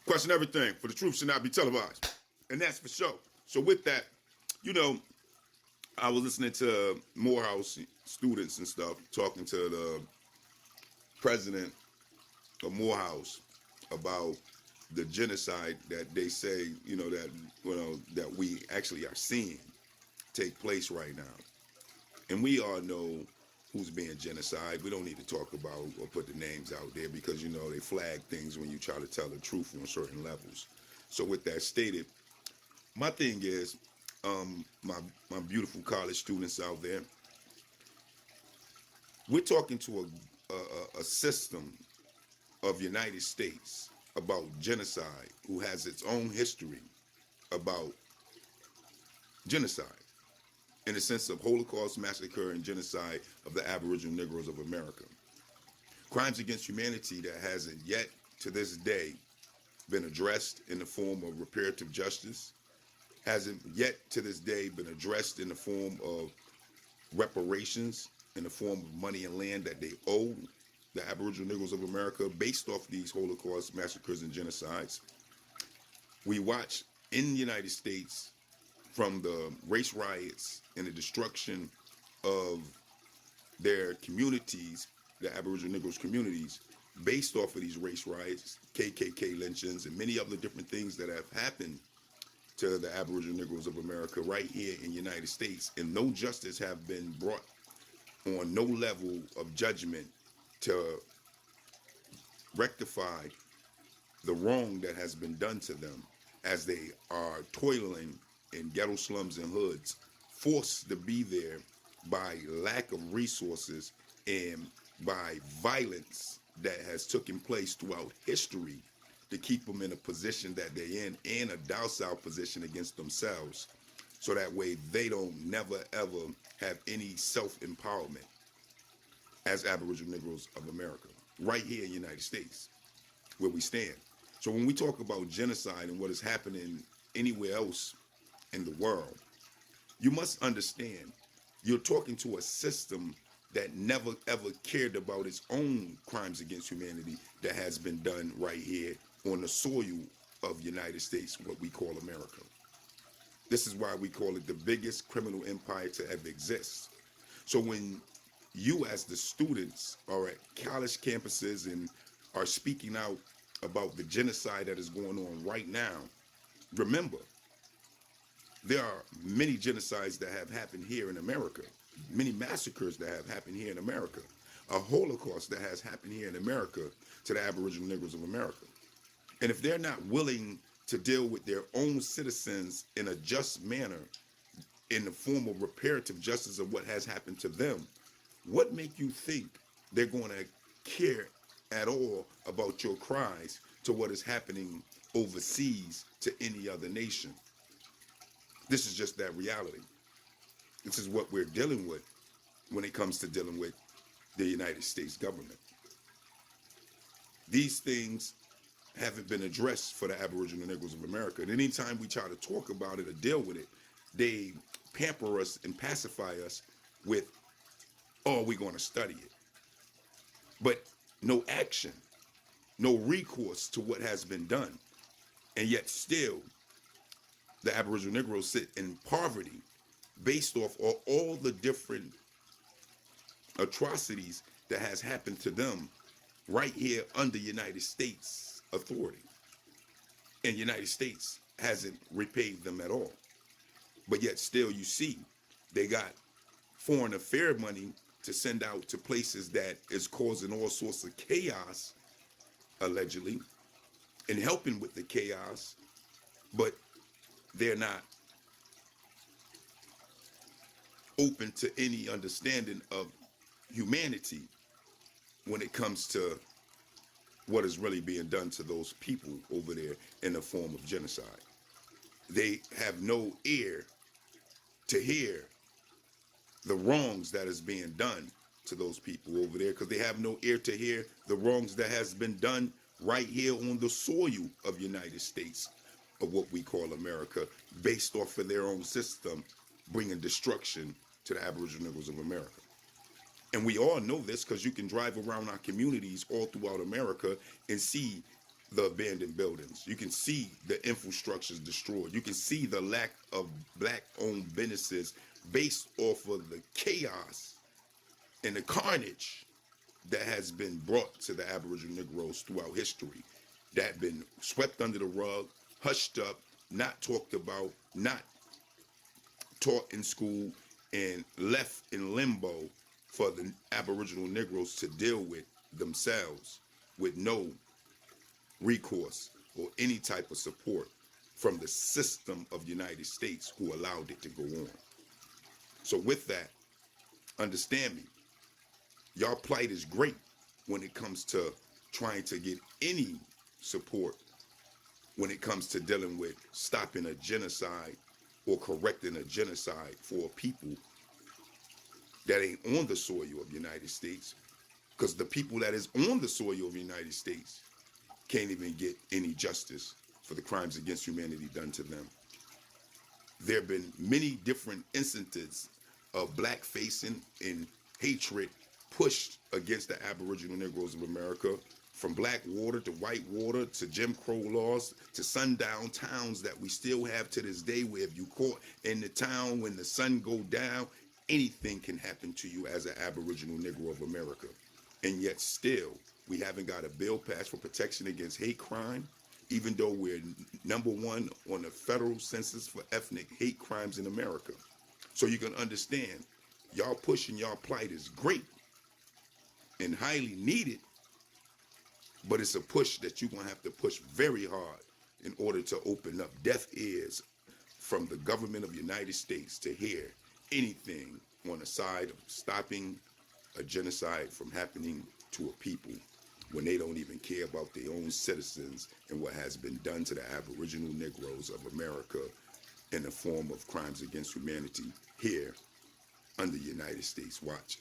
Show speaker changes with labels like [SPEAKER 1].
[SPEAKER 1] Question everything, for the truth should not be televised. And that's for sure. So with that, you know, I was listening to Moor House students and stuff, talking to the president of Moor House about the genocide that they say, that we actually are seeing take place right now. And we all know who's being genocide. We don't need to talk about or put the names out there because they flag things when you try to tell the truth on certain levels. So with that stated, my thing is, my beautiful college students out there, we're talking to a system of United States about genocide who has its own history about genocide in the sense of Holocaust, massacre, and genocide of the Aboriginal Negroes of America. Crimes against humanity that hasn't yet to this day been addressed in the form of reparative justice, hasn't yet to this day been addressed in the form of reparations, in the form of money and land that they owe the Aboriginal Negroes of America based off these Holocaust massacres and genocides. We watch in the United States from the race riots and the destruction of their communities, the Aboriginal Negroes communities, based off of these race riots, KKK lynchings, and many other different things that have happened to the Aboriginal Negroes of America right here in the United States. And no justice have been brought on, no level of judgment to rectify the wrong that has been done to them as they are toiling in ghetto slums and hoods, forced to be there by lack of resources and by violence that has taken place throughout history to keep them in a position that they're in and a docile position against themselves. So that way they don't never ever have any self-empowerment as Aboriginal Negroes of America, right here in the United States, where we stand. So when we talk about genocide and what is happening anywhere else in the world, you must understand you're talking to a system that never ever cared about its own crimes against humanity that has been done right here on the soil of the United States, what we call America. This is why we call it the biggest criminal empire to ever exist. So when you as the students are at college campuses and are speaking out about the genocide that is going on right now, remember, there are many genocides that have happened here in America, many massacres that have happened here in America, a Holocaust that has happened here in America to the Aboriginal Negroes of America. And if they're not willing to deal with their own citizens in a just manner, in the form of reparative justice of what has happened to them, what make you think they're going to care at all about your cries to what is happening overseas to any other nation? This is just that reality. This is what we're dealing with when it comes to dealing with the United States government. These things haven't been addressed for the Aboriginal Negroes of America. And anytime we try to talk about it or deal with it, they pamper us and pacify us with, oh, we're going to study it. But no action, no recourse to what has been done. And yet still, the Aboriginal Negroes sit in poverty based off all the different atrocities that has happened to them right here under United States authority. And United States hasn't repaid them at all. But yet still you see they got foreign affair money to send out to places that is causing all sorts of chaos, allegedly, and helping with the chaos, but they're not open to any understanding of humanity when it comes to what is really being done to those people over there in the form of genocide. They have no ear to hear the wrongs that is being done to those people over there, because they have no ear to hear the wrongs that has been done right here on the soil of United States, of what we call America, based off of their own system, bringing destruction to the Aboriginal Negroes of America. And we all know this because you can drive around our communities all throughout America and see the abandoned buildings. You can see the infrastructures destroyed. You can see the lack of black-owned businesses based off of the chaos and the carnage that has been brought to the Aboriginal Negroes throughout history, that been swept under the rug, hushed up, not talked about, not taught in school, and left in limbo for the Aboriginal Negroes to deal with themselves with no recourse or any type of support from the system of the United States who allowed it to go on. So with that, understand me, y'all plight is great when it comes to trying to get any support when it comes to dealing with stopping a genocide or correcting a genocide for a people that ain't on the soil of the United States, because the people that is on the soil of the United States can't even get any justice for the crimes against humanity done to them. There have been many different instances of blackfacing and hatred pushed against the Aboriginal Negroes of America, from black water to white water to Jim Crow laws to sundown towns that we still have to this day, where if you caught in the town when the sun go down, anything can happen to you as an Aboriginal Negro of America. And yet still, we haven't got a bill passed for protection against hate crime, even though we're #1 on the federal census for ethnic hate crimes in America. So you can understand, y'all pushing y'all plight is great and highly needed, but it's a push that you're going to have to push very hard in order to open up deaf ears from the government of the United States to hear anything on the side of stopping a genocide from happening to a people when they don't even care about their own citizens and what has been done to the Aboriginal Negroes of America in the form of crimes against humanity here under United States watch.